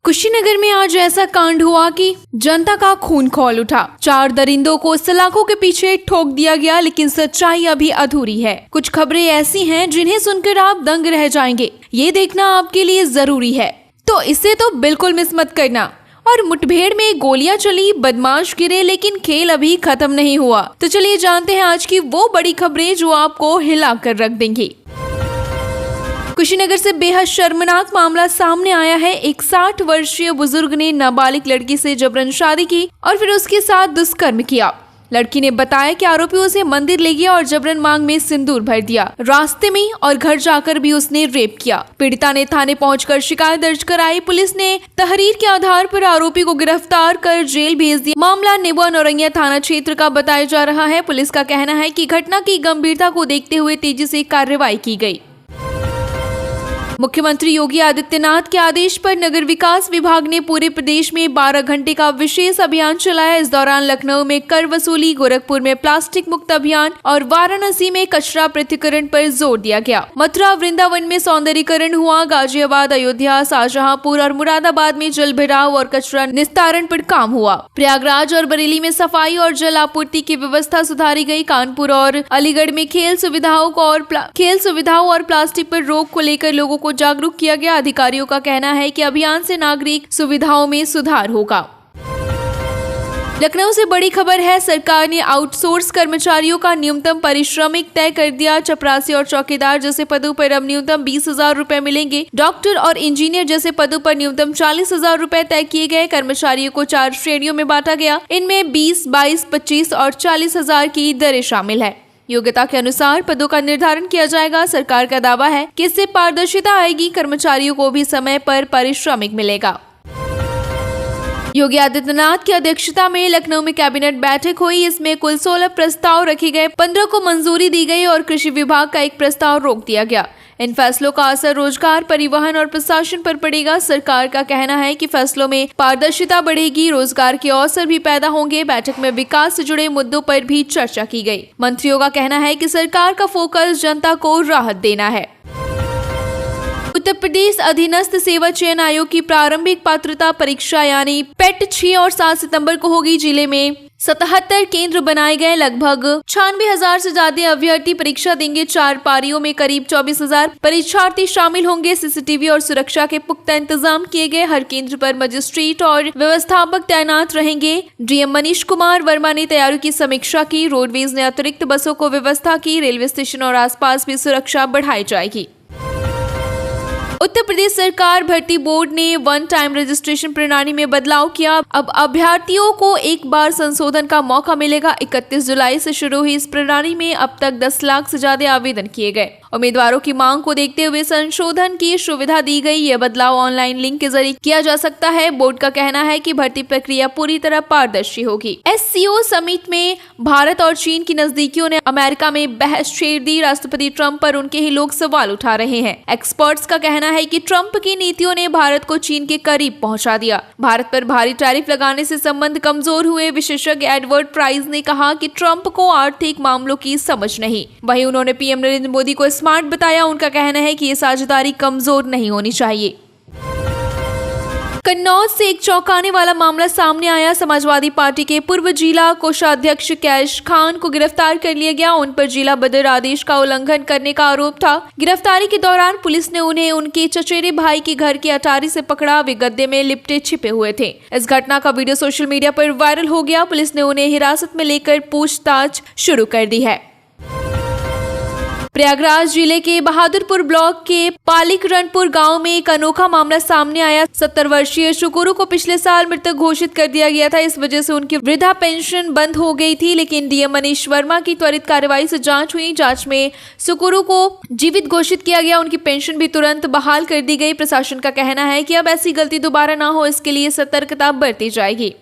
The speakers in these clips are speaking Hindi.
कुशीनगर में आज ऐसा कांड हुआ कि जनता का खून खौल उठा। 4 दरिंदों को सलाखों के पीछे ठोक दिया गया, लेकिन सच्चाई अभी अधूरी है। कुछ खबरें ऐसी हैं जिन्हें सुनकर आप दंग रह जाएंगे। ये देखना आपके लिए जरूरी है, तो इसे तो बिल्कुल मिस मत करना। और मुठभेड़ में गोलियां चली, बदमाश गिरे, लेकिन खेल अभी खत्म नहीं हुआ। तो चलिए जानते हैं आज की वो बड़ी खबरें जो आपको हिला कर रख देंगी। कुशीनगर से बेहद शर्मनाक मामला सामने आया है। एक 60 वर्षीय बुजुर्ग ने नाबालिग लड़की से जबरन शादी की और फिर उसके साथ दुष्कर्म किया। लड़की ने बताया कि आरोपी उसे मंदिर ले गया और जबरन मांग में सिंदूर भर दिया। रास्ते में और घर जाकर भी उसने रेप किया। पीड़िता ने थाने पहुंचकर शिकायत दर्ज कराई। पुलिस ने तहरीर के आधार पर आरोपी को गिरफ्तार कर जेल भेज दिया। मामला नेबुआ नौरंगिया थाना क्षेत्र का बताया जा रहा है। पुलिस का कहना है कि घटना की गंभीरता को देखते हुए तेजी से कार्रवाई की गई। मुख्यमंत्री योगी आदित्यनाथ के आदेश पर नगर विकास विभाग ने पूरे प्रदेश में 12 घंटे का विशेष अभियान चलाया। इस दौरान लखनऊ में कर वसूली, गोरखपुर में प्लास्टिक मुक्त अभियान और वाराणसी में कचरा पृथक्करण पर जोर दिया गया। मथुरा वृंदावन में सौंदर्यीकरण हुआ। गाजियाबाद, अयोध्या, शाहजहांपुर और मुरादाबाद में जल भराव और कचरा निस्तारण पर काम हुआ। प्रयागराज और बरेली में सफाई और जल आपूर्ति की व्यवस्था सुधारी गई। कानपुर और अलीगढ़ में खेल सुविधाओं और प्लास्टिक पर रोक को लेकर लोगों को जागरूक किया गया। अधिकारियों का कहना है कि अभियान से नागरिक सुविधाओं में सुधार होगा। लखनऊ से बड़ी खबर है। सरकार ने आउटसोर्स कर्मचारियों का न्यूनतम पारिश्रमिक तय कर दिया। चपरासी और चौकीदार जैसे पदों पर अब न्यूनतम 20,000 रुपए मिलेंगे। डॉक्टर और इंजीनियर जैसे पदों पर न्यूनतम 40,000 रुपए तय किए गए। कर्मचारियों को 4 श्रेणियों में बांटा गया। इनमें 20, 22, 25 और 40,000 की दरें शामिल है। योग्यता के अनुसार पदों का निर्धारण किया जाएगा। सरकार का दावा है कि इससे पारदर्शिता आएगी। कर्मचारियों को भी समय पर पारिश्रमिक मिलेगा। योगी आदित्यनाथ की अध्यक्षता में लखनऊ में कैबिनेट बैठक हुई। इसमें कुल 16 प्रस्ताव रखे गए, 15 को मंजूरी दी गई और कृषि विभाग का एक प्रस्ताव रोक दिया गया। इन फैसलों का असर रोजगार, परिवहन और प्रशासन पर पड़ेगा। सरकार का कहना है कि फैसलों में पारदर्शिता बढ़ेगी, रोजगार के अवसर भी पैदा होंगे। बैठक में विकास से जुड़े मुद्दों पर भी चर्चा की गई। मंत्रियों का कहना है कि सरकार का फोकस जनता को राहत देना है। उत्तर प्रदेश अधीनस्थ सेवा चयन आयोग की प्रारंभिक पात्रता परीक्षा यानी पेट 6 और 7 सितंबर को होगी। जिले में 77 केंद्र बनाए गए। लगभग 96,000 से ज्यादा अभ्यर्थी परीक्षा देंगे। 4 पारियों में करीब 24,000 परीक्षार्थी शामिल होंगे। सीसीटीवी और सुरक्षा के पुख्ता इंतजाम किए गए। हर केंद्र पर मजिस्ट्रेट और व्यवस्थापक तैनात रहेंगे। डीएम मनीष कुमार वर्मा ने तैयारियों की समीक्षा की। रोडवेज ने अतिरिक्त बसों को व्यवस्था की। रेलवे स्टेशन और आसपास भी सुरक्षा बढ़ाई जाएगी। उत्तर प्रदेश सरकार भर्ती बोर्ड ने वन टाइम रजिस्ट्रेशन प्रणाली में बदलाव किया। अब अभ्यर्थियों को एक बार संशोधन का मौका मिलेगा। 31 जुलाई से शुरू हुई इस प्रणाली में अब तक 10 लाख से ज्यादा आवेदन किए गए। उम्मीदवारों की मांग को देखते हुए संशोधन की सुविधा दी गई। यह बदलाव ऑनलाइन लिंक के जरिए किया जा सकता है। बोर्ड का कहना है कि भर्ती प्रक्रिया पूरी तरह पारदर्शी होगी। SCO समिट में भारत और चीन की नजदीकियों ने अमेरिका में बहस छेड़ दी। राष्ट्रपति ट्रंप पर उनके ही लोग सवाल उठा रहे हैं। एक्सपर्ट्स का कहना है कि ट्रंप की नीतियों ने भारत को चीन के करीब पहुंचा दिया। भारत पर भारी टैरिफ लगाने से संबंध कमजोर हुए। विशेषज्ञ एडवर्ड प्राइस ने कहा कि ट्रंप को आर्थिक मामलों की समझ नहीं। वहीं उन्होंने पीएम नरेंद्र मोदी को स्मार्ट बताया। उनका कहना है कि ये साझेदारी कमजोर नहीं होनी चाहिए। कन्नौज से एक चौंकाने वाला मामला सामने आया। समाजवादी पार्टी के पूर्व जिला कोषाध्यक्ष कैश खान को गिरफ्तार कर लिया गया। उन पर जिला बदर आदेश का उल्लंघन करने का आरोप था। गिरफ्तारी के दौरान पुलिस ने उन्हें उनके चचेरे भाई के घर की अटारी से पकड़ा। वे गद्दे में लिपटे छिपे हुए थे। इस घटना का वीडियो सोशल मीडिया पर वायरल हो गया। पुलिस ने उन्हें हिरासत में लेकर पूछताछ शुरू कर दी है। प्रयागराज जिले के बहादुरपुर ब्लॉक के पालिकरणपुर गांव में एक अनोखा मामला सामने आया। 70 वर्षीय शुकुरू को पिछले साल मृतक घोषित कर दिया गया था। इस वजह से उनकी वृद्धा पेंशन बंद हो गई थी, लेकिन डीएम मनीष वर्मा की त्वरित कार्रवाई से जांच हुई। जांच में शुकुरू को जीवित घोषित किया गया। उनकी पेंशन भी तुरंत बहाल कर दी गई। प्रशासन का कहना है कि अब ऐसी गलती दोबारा न हो, इसके लिए सतर्कता बरती जाएगी।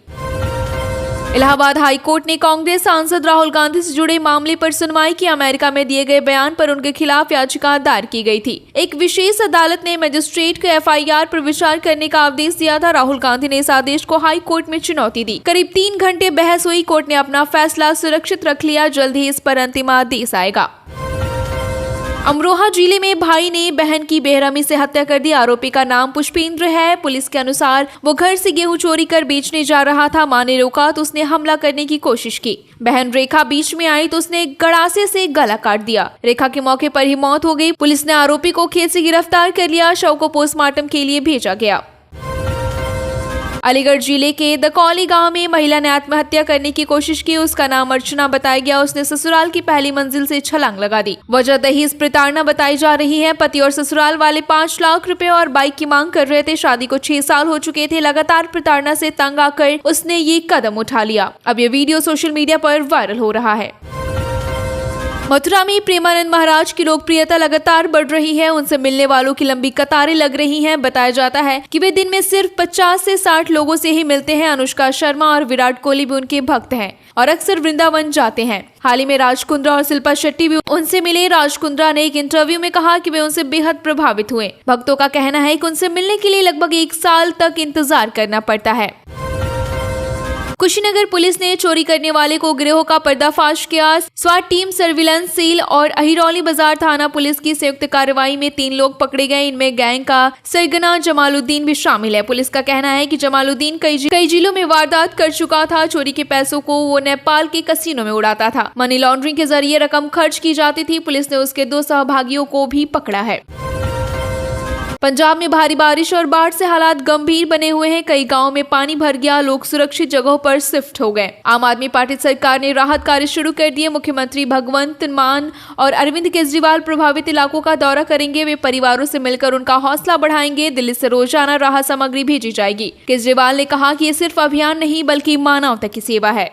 इलाहाबाद हाई कोर्ट ने कांग्रेस सांसद राहुल गांधी से जुड़े मामले पर सुनवाई की। अमेरिका में दिए गए बयान पर उनके खिलाफ याचिका दायर की गई थी। एक विशेष अदालत ने मजिस्ट्रेट को FIR पर विचार करने का आदेश दिया था। राहुल गांधी ने इस आदेश को हाई कोर्ट में चुनौती दी। करीब 3 घंटे बहस हुई। कोर्ट ने अपना फैसला सुरक्षित रख लिया। जल्द ही इस पर अंतिम आदेश आएगा। अमरोहा जिले में भाई ने बहन की बेरहमी से हत्या कर दी। आरोपी का नाम पुष्पेंद्र है। पुलिस के अनुसार वो घर से गेहूं चोरी कर बेचने जा रहा था। मां ने रोका तो उसने हमला करने की कोशिश की। बहन रेखा बीच में आई तो उसने गड़ासे से गला काट दिया। रेखा के मौके पर ही मौत हो गई। पुलिस ने आरोपी को खेत से गिरफ्तार कर लिया। शव को पोस्टमार्टम के लिए भेजा गया। अलीगढ़ जिले के दकौली गांव में महिला ने आत्महत्या करने की कोशिश की। उसका नाम अर्चना बताया गया। उसने ससुराल की पहली मंजिल से छलांग लगा दी। वजह दहेज प्रताड़ना बताई जा रही है। पति और ससुराल वाले 5 लाख रुपए और बाइक की मांग कर रहे थे। शादी को 6 साल हो चुके थे। लगातार प्रताड़ना से तंग आकर उसने ये कदम उठा लिया। अब ये वीडियो सोशल मीडिया पर वायरल हो रहा है। मथुरा में प्रेमानंद महाराज की लोकप्रियता लगातार बढ़ रही है। उनसे मिलने वालों की लंबी कतारें लग रही हैं। बताया जाता है कि वे दिन में सिर्फ 50 से 60 लोगों से ही मिलते हैं। अनुष्का शर्मा और विराट कोहली भी उनके भक्त हैं और अक्सर वृंदावन जाते हैं। हाल ही में राज कुंद्रा और शिल्पा शेट्टी भी उनसे मिले। राज कुंद्रा ने एक इंटरव्यू में कहा कि वे उनसे बेहद प्रभावित हुए। भक्तों का कहना है कि उनसे मिलने के लिए लगभग 1 साल तक इंतजार करना पड़ता है। कुशीनगर पुलिस ने चोरी करने वाले को गिरोह का पर्दाफाश किया। स्वाट टीम, सर्विलांस सेल और अहिरौली बाजार थाना पुलिस की संयुक्त कार्रवाई में 3 लोग पकड़े गए। इनमें गैंग का सरगना जमालुद्दीन भी शामिल है। पुलिस का कहना है कि जमालुद्दीन कई जिलों में वारदात कर चुका था। चोरी के पैसों को वो नेपाल के कसिनो में उड़ाता था। मनी लॉन्ड्रिंग के जरिए रकम खर्च की जाती थी। पुलिस ने उसके 2 सहभागियों को भी पकड़ा है। पंजाब में भारी बारिश और बाढ़ से हालात गंभीर बने हुए हैं। कई गांवों में पानी भर गया। लोग सुरक्षित जगहों पर शिफ्ट हो गए। आम आदमी पार्टी सरकार ने राहत कार्य शुरू कर दिए। मुख्यमंत्री भगवंत मान और अरविंद केजरीवाल प्रभावित इलाकों का दौरा करेंगे। वे परिवारों से मिलकर उनका हौसला बढ़ाएंगे। दिल्ली से रोजाना राहत सामग्री भेजी जाएगी। केजरीवाल ने कहा कि ये सिर्फ अभियान नहीं बल्कि मानवता की सेवा है।